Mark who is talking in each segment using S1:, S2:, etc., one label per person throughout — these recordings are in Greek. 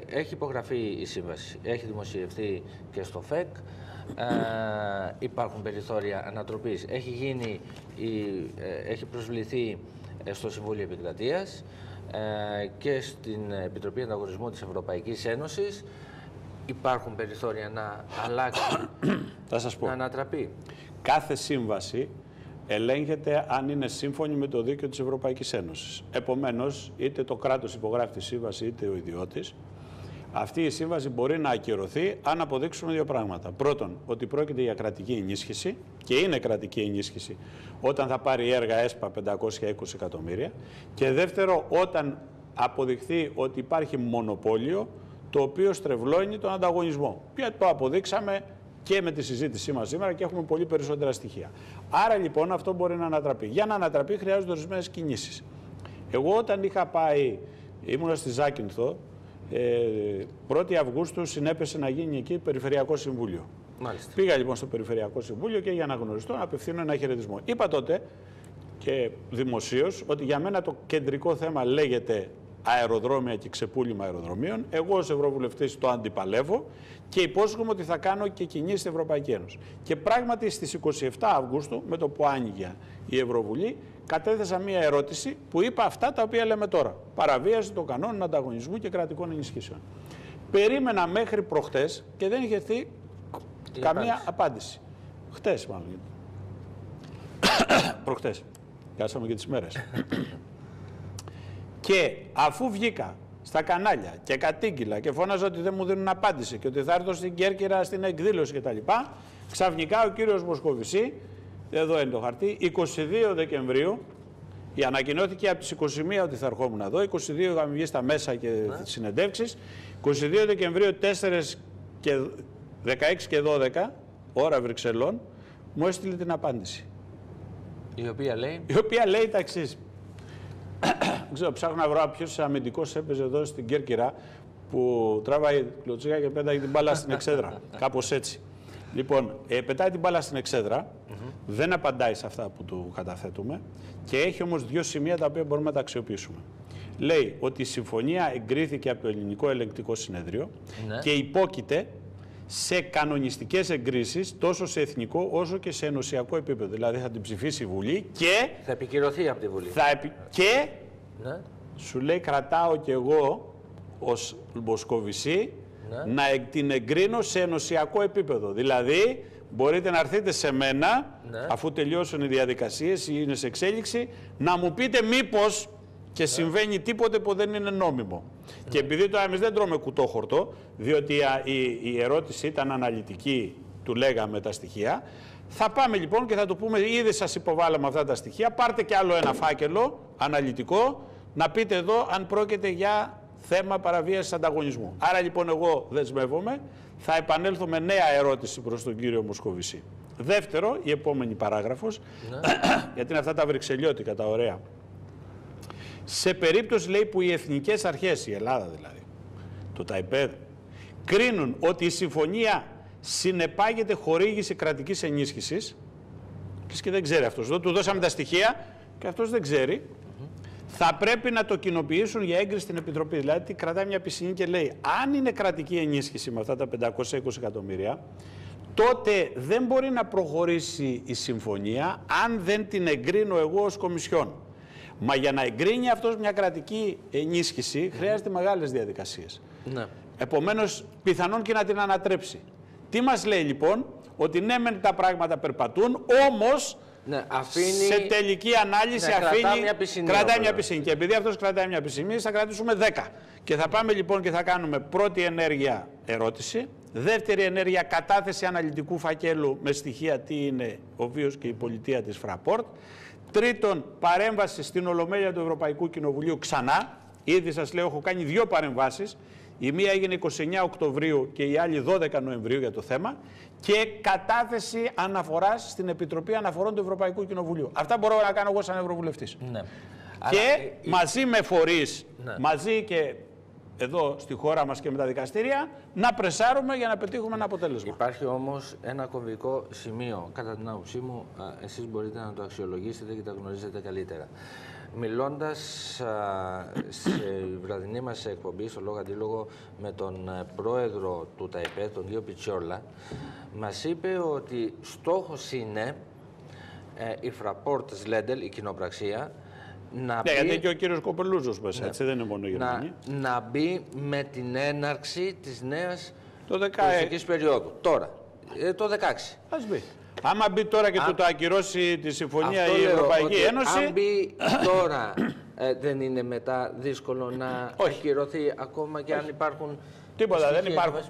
S1: Έχει υπογραφεί η σύμβαση, έχει δημοσιευθεί και στο ΦΕΚ, υπάρχουν περιθώρια ανατροπής, έχει προσβληθεί στο Συμβούλιο Επικρατείας και στην Επιτροπή Ανταγωνισμού της Ευρωπαϊκής Ένωσης. Υπάρχουν περιθώρια να αλλάξει,
S2: θα σας πω.
S1: να ανατραπεί.
S2: Κάθε σύμβαση ελέγχεται αν είναι σύμφωνη με το δίκαιο της Ευρωπαϊκής Ένωσης. Επομένως, είτε το κράτος υπογράφει τη σύμβαση, είτε ο ιδιώτης, αυτή η σύμβαση μπορεί να ακυρωθεί αν αποδείξουμε δύο πράγματα. Πρώτον, ότι πρόκειται για κρατική ενίσχυση και είναι κρατική ενίσχυση όταν θα πάρει έργα ΕΣΠΑ 520 εκατομμύρια. Και δεύτερο, όταν αποδειχθεί ότι υπάρχει μονοπόλιο το οποίο στρεβλώνει τον ανταγωνισμό. Και το αποδείξαμε και με τη συζήτησή μας σήμερα και έχουμε πολύ περισσότερα στοιχεία. Άρα λοιπόν αυτό μπορεί να ανατραπεί. Για να ανατραπεί χρειάζονται ορισμένες κινήσεις. Εγώ όταν είχα πάει, ήμουνα στη Ζάκυνθο, 1η Αυγούστου συνέπεσε να γίνει εκεί Περιφερειακό Συμβούλιο.
S1: Μάλιστα.
S2: Πήγα λοιπόν στο Περιφερειακό Συμβούλιο και για να γνωριστώ να απευθύνω ένα χαιρετισμό. Είπα τότε και δημοσίως ότι για μένα το κεντρικό θέμα λέγεται αεροδρόμια και ξεπούλημα αεροδρομίων. Εγώ ως Ευρωβουλευτής το αντιπαλεύω και υπόσχομαι ότι θα κάνω και κινήσεις στην Ευρωπαϊκή Ένωση. Και πράγματι στις 27 Αυγούστου, με το που άνοιγε η Ευρωβουλή, κατέθεσα μία ερώτηση που είπα αυτά τα οποία λέμε τώρα. Παραβίαση των κανόνων ανταγωνισμού και κρατικών ενισχύσεων. Περίμενα μέχρι προχτές και δεν είχε έρθει καμία απάντηση. Χτες μάλλον. Προχτές. Κάσαμε και τις μέρες. Και αφού βγήκα στα κανάλια και κατήγγυλα και φώναζα ότι δεν μου δίνουν απάντηση και ότι θα έρθω στην Κέρκυρα στην εκδήλωση κτλ., ξαφνικά ο κύριος Μοσκοβισή, εδώ είναι το χαρτί, 22 Δεκεμβρίου, ανακοινώθηκε από τις 21 ότι θα ερχόμουν εδώ, 22 είχαμε βγει στα μέσα και συνεντεύξεις, 22 Δεκεμβρίου 4 και 16 και 12, ώρα Βρυξελών, μου έστειλε την απάντηση.
S1: Η
S2: οποία λέει τα εξής. Δεν ξέρω, ψάχνω να βρω ποιος αμυντικός έπαιζε εδώ στην Κέρκυρα που τράβαγε κλωτσιά και πέταγε την μπάλα στην εξέδρα. Κάπως έτσι. Λοιπόν, πετάει την μπάλα στην εξέδρα, δεν απαντάει σε αυτά που του καταθέτουμε και έχει όμως δύο σημεία τα οποία μπορούμε να τα αξιοποιήσουμε. Λέει ότι η συμφωνία εγκρίθηκε από το Ελληνικό Ελεγκτικό Συνέδριο και υπόκειται σε κανονιστικές εγκρίσεις τόσο σε εθνικό όσο και σε ενωσιακό επίπεδο. Δηλαδή θα την ψηφίσει η Βουλή και
S1: θα επικυρωθεί από τη Βουλή.
S2: Και σου λέει κρατάω κι εγώ ως Μοσκοβισή να την εγκρίνω σε ενωσιακό επίπεδο. Δηλαδή μπορείτε να έρθετε σε μένα αφού τελειώσουν οι διαδικασίες ή είναι σε εξέλιξη να μου πείτε μήπως και συμβαίνει τίποτε που δεν είναι νόμιμο. Και επειδή τώρα εμείς δεν τρώμε κουτόχορτο, διότι η ερώτηση ήταν αναλυτική, του λέγαμε τα στοιχεία, θα πάμε λοιπόν και θα του πούμε ήδη σας υποβάλαμε αυτά τα στοιχεία, πάρτε κι άλλο ένα φάκελο αναλυτικό, να πείτε εδώ αν πρόκειται για θέμα παραβίασης ανταγωνισμού. Άρα λοιπόν εγώ δεσμεύομαι, θα επανέλθω με νέα ερώτηση προς τον κύριο Μοσκοβισή. Δεύτερο, η επόμενη παράγραφος, γιατί είναι αυτά τα βρυξελιώτικα, τα ωραία. Σε περίπτωση λέει που οι εθνικές αρχές, η Ελλάδα δηλαδή, το ΤΑΙΠΕΔ, κρίνουν ότι η συμφωνία συνεπάγεται χορήγηση κρατικής ενίσχυσης και δεν ξέρει αυτός, του δώσαμε τα στοιχεία και αυτός δεν ξέρει, θα πρέπει να το κοινοποιήσουν για έγκριση στην Επιτροπή. Δηλαδή κρατάει μια πισινή και λέει αν είναι κρατική ενίσχυση με αυτά τα 520 εκατομμύρια, τότε δεν μπορεί να προχωρήσει η συμφωνία αν δεν την εγκρίνω εγώ ως Κομισιόν. Μα για να εγκρίνει αυτός μια κρατική ενίσχυση χρειάζεται μεγάλες διαδικασίες. Επομένως, πιθανόν και να την ανατρέψει. Τι μας λέει λοιπόν, ότι ναι μεν τα πράγματα περπατούν, όμως σε τελική ανάλυση κρατάει μια πισινή. Και επειδή αυτός κρατάει μια πισινή, θα κρατήσουμε 10. Και θα πάμε λοιπόν και θα κάνουμε πρώτη ενέργεια ερώτηση, δεύτερη ενέργεια κατάθεση αναλυτικού φακέλου με στοιχεία τι είναι ο βίος και η πολιτεία της Fraport. Τρίτον, παρέμβαση στην Ολομέλεια του Ευρωπαϊκού Κοινοβουλίου ξανά. Ήδη σας λέω, έχω κάνει δύο παρεμβάσεις. Η μία έγινε 29 Οκτωβρίου και η άλλη 12 Νοεμβρίου για το θέμα. Και κατάθεση αναφοράς στην Επιτροπή Αναφορών του Ευρωπαϊκού Κοινοβουλίου. Αυτά μπορώ να κάνω εγώ σαν Ευρωβουλευτής. Και μαζί με φορείς, μαζί και εδώ στη χώρα μας και με τα δικαστήρια, να πρεσάρουμε για να πετύχουμε ένα αποτέλεσμα.
S1: Υπάρχει όμως ένα κομβικό σημείο, κατά την άποψή μου, εσείς μπορείτε να το αξιολογήσετε και τα γνωρίζετε καλύτερα. Μιλώντας στη βραδινή μας εκπομπή, στο Λόγο Αντίλογο, με τον πρόεδρο του ΤΑΙΠΕΔ, τον κύριο Πιτσιόλα, μας είπε ότι στόχος είναι η Fraport Σλέντελ, η κοινοπραξία, να μπει...
S2: γιατί και ο κύριος Κοπελούζος μέσα, έτσι δεν είναι μόνο η Γερμανία.
S1: Να μπει με την έναρξη της νέας
S2: το
S1: πολιτικής περίοδου. Τώρα, το 16.
S2: Ας μπει. Άμα μπει τώρα και το ακυρώσει τη συμφωνία η Ευρωπαϊκή Ένωση...
S1: Αν μπει τώρα, δεν είναι μετά δύσκολο να ακυρωθεί, ακόμα και αν υπάρχουν...
S2: Τίποτα,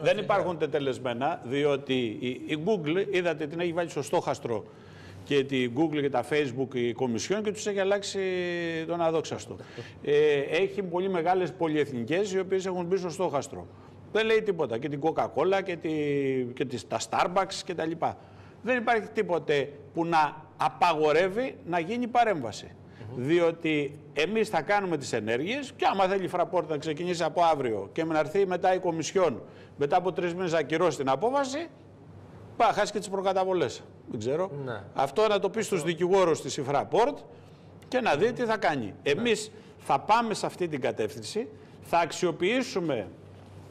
S2: δεν υπάρχουν τετελεσμένα, διότι η Google, είδατε, την έχει βάλει στο στόχαστρο και τη Google και τα Facebook η Κομισιόν και τους έχει αλλάξει τον αδόξαστο. Έχει πολύ μεγάλες πολυεθνικές οι οποίες έχουν μπει στο στόχαστρο. Δεν λέει τίποτα. Και την Coca-Cola και τα Starbucks και τα λοιπά. Δεν υπάρχει τίποτε που να απαγορεύει να γίνει παρέμβαση. Διότι εμείς θα κάνουμε τις ενέργειες και άμα θέλει η Fraport να ξεκινήσει από αύριο και να έρθει μετά η Κομισιόν μετά από 3 μήνες να ακυρώσει την απόφαση, χάσει και τις προκαταβολές. Δεν ξέρω. Ναι. Αυτό να το πει στους δικηγόρους της η Fraport και να δει τι θα κάνει. Εμείς θα πάμε σε αυτή την κατεύθυνση, θα αξιοποιήσουμε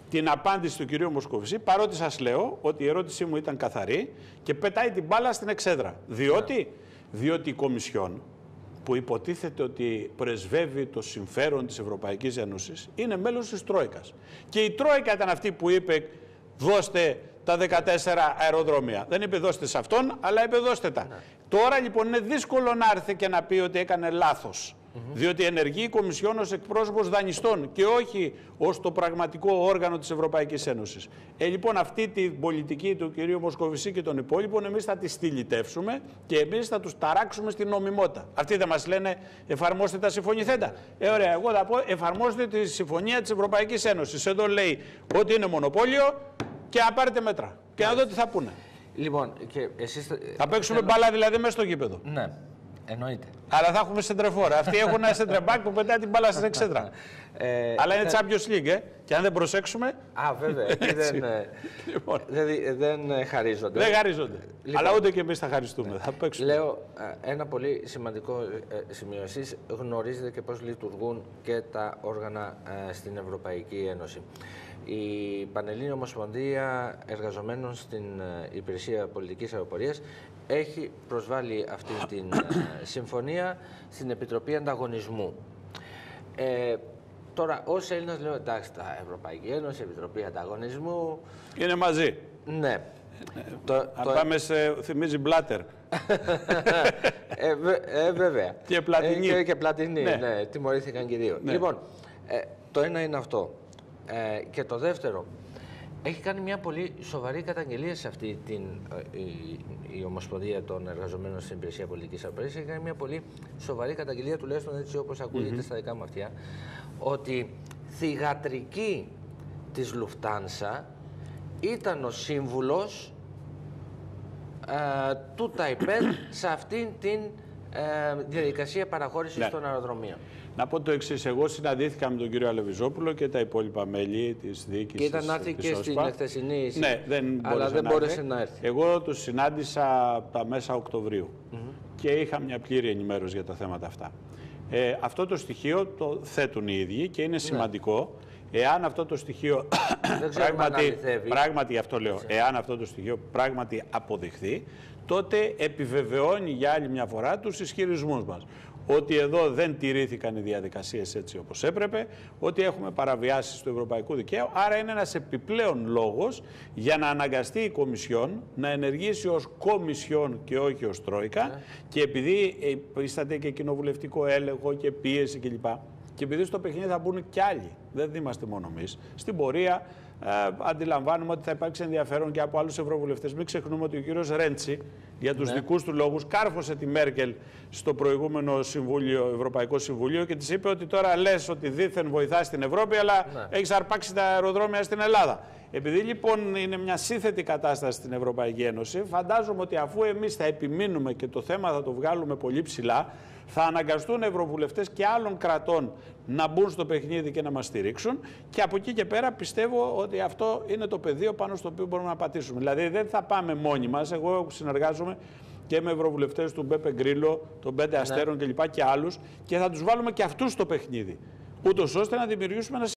S2: την απάντηση του κυρίου Μοσκοβισή, παρότι σας λέω ότι η ερώτησή μου ήταν καθαρή και πετάει την μπάλα στην εξέδρα. Διότι η Κομισιόν, που υποτίθεται ότι πρεσβεύει το συμφέρον της Ευρωπαϊκής Ένωσης, είναι μέλος της Τρόικας. Και η Τρόικα ήταν αυτή που είπε δώστε τα 14 αεροδρόμια. Δεν είπε δώστε σε αυτόν, αλλά είπε δώστε τα. Τώρα λοιπόν είναι δύσκολο να έρθει και να πει ότι έκανε λάθος. Διότι ενεργεί η Κομισιόν ως εκπρόσωπος δανειστών και όχι ως το πραγματικό όργανο της Ευρωπαϊκής Ένωσης. Λοιπόν, αυτή την πολιτική του κυρίου Μοσκοβισή και των υπόλοιπων εμείς θα τη στυλιτεύσουμε και εμείς θα τους ταράξουμε στην νομιμότητα. Αυτοί δεν μας λένε εφαρμόστε τα συμφωνηθέντα. Ωραία, εγώ θα πω εφαρμόστε τη συμφωνία της Ευρωπαϊκής Ένωσης. Εδώ λέει ότι είναι μονοπόλιο και να πάρετε μέτρα. Και να δω τι θα πούνε.
S1: Λοιπόν, και εσείς...
S2: Θα παίξουμε μπάλα δηλαδή μέσα στο γήπεδο.
S1: Ναι. Εννοείται.
S2: Αλλά θα έχουμε σεντρεφόρα. Αυτοί έχουν ένα σεντρεμπάκ που πετάει την μπάλα στην εξέδρα. Αλλά είναι Champions League, και αν δεν προσέξουμε...
S1: Βέβαια. Δεν χαρίζονται.
S2: Δεν χαρίζονται. Αλλά ούτε και εμείς θα χαριστούμε. Θα παίξουμε.
S1: Λέω ένα πολύ σημαντικό σημείο. Εσείς γνωρίζετε και πώς λειτουργούν και τα όργανα στην Ευρωπαϊκή Ένωση. Η Πανελλήνια Ομοσπονδία Εργαζομένων στην Υπηρεσία Πολιτικής Αεροπορίας έχει προσβάλει αυτή την συμφωνία στην Επιτροπή Ανταγωνισμού. Τώρα, ως Έλληνας λέω εντάξει, τα Ευρωπαϊκή Ένωση, Επιτροπή Ανταγωνισμού...
S2: Είναι μαζί.
S1: Ναι.
S2: Αν πάμε σε... θυμίζει Μπλάτερ.
S1: Βέβαια.
S2: Και Πλατινή.
S1: Και Πλατινή, ναι. Τιμωρήθηκαν και οι δύο.
S2: Ναι.
S1: Λοιπόν, το ένα είναι αυτό. Και το δεύτερο, έχει κάνει μια πολύ σοβαρή καταγγελία σε αυτή η Ομοσπονδία των Εργαζομένων στην Υπηρεσία Πολιτικής Αεροπορίας. Έχει κάνει μια πολύ σοβαρή καταγγελία, τουλάχιστον έτσι όπως ακούγεται στα δικά μου αυτιά, ότι θυγατρική της Λουφτάνσα ήταν ο σύμβουλος του ΤΑΙΠΕΔ σε αυτήν την διαδικασία παραχώρησης των αεροδρομίων.
S2: Να πω το εξής. Εγώ συναντήθηκα με τον κύριο Αλεβιζόπουλο και τα υπόλοιπα μέλη της διοίκησης.
S1: Και ήταν να έρθει και στην εχθεσινή.
S2: Ναι, αλλά δεν μπόρεσε να έρθει. Εγώ τους συνάντησα τα μέσα Οκτωβρίου και είχα μια πλήρη ενημέρωση για τα θέματα αυτά. Αυτό το στοιχείο το θέτουν οι ίδιοι και είναι σημαντικό. Εάν αυτό το στοιχείο πράγματι αυτό λέω, εάν αυτό το στοιχείο πράγματι αποδειχθεί, τότε επιβεβαιώνει για άλλη μια φορά τους ισχυρισμούς μας. Ότι εδώ δεν τηρήθηκαν οι διαδικασίες έτσι όπως έπρεπε, ότι έχουμε παραβιάσεις του ευρωπαϊκού δικαίου, άρα είναι ένας επιπλέον λόγος για να αναγκαστεί η Κομισιόν να ενεργήσει ως Κομισιόν και όχι ως Τρόικα, και επειδή υφίσταται και κοινοβουλευτικό έλεγχο και πίεση κλπ. Και επειδή στο παιχνίδι θα μπουν κι άλλοι, δεν είμαστε μόνο εμείς, στην πορεία αντιλαμβάνουμε ότι θα υπάρξει ενδιαφέρον και από άλλους ευρωβουλευτές. Μην ξεχνούμε ότι ο κύριος Ρέντσι, για τους δικούς του λόγους, κάρφωσε τη Μέρκελ στο προηγούμενο Ευρωπαϊκό Συμβούλιο και της είπε ότι τώρα λες ότι δήθεν βοηθάς την Ευρώπη, αλλά έχεις αρπάξει τα αεροδρόμια στην Ελλάδα. Επειδή λοιπόν είναι μια σύνθετη κατάσταση στην Ευρωπαϊκή Ένωση, φαντάζομαι ότι αφού εμείς θα επιμείνουμε και το θέμα θα το βγάλουμε πολύ ψηλά, θα αναγκαστούν ευρωβουλευτές και άλλων κρατών να μπουν στο παιχνίδι και να μας στηρίξουν, και από εκεί και πέρα πιστεύω ότι αυτό είναι το πεδίο πάνω στο οποίο μπορούμε να πατήσουμε. Δηλαδή δεν θα πάμε μόνοι μας. Εγώ συνεργάζομαι και με ευρωβουλευτές του Μπέπε Γκρίλο, των 5 Αστέρων κλπ. Και άλλους, και θα τους βάλουμε και αυτούς στο παιχνίδι. Ούτως ώστε να δημιουργήσουμε ένα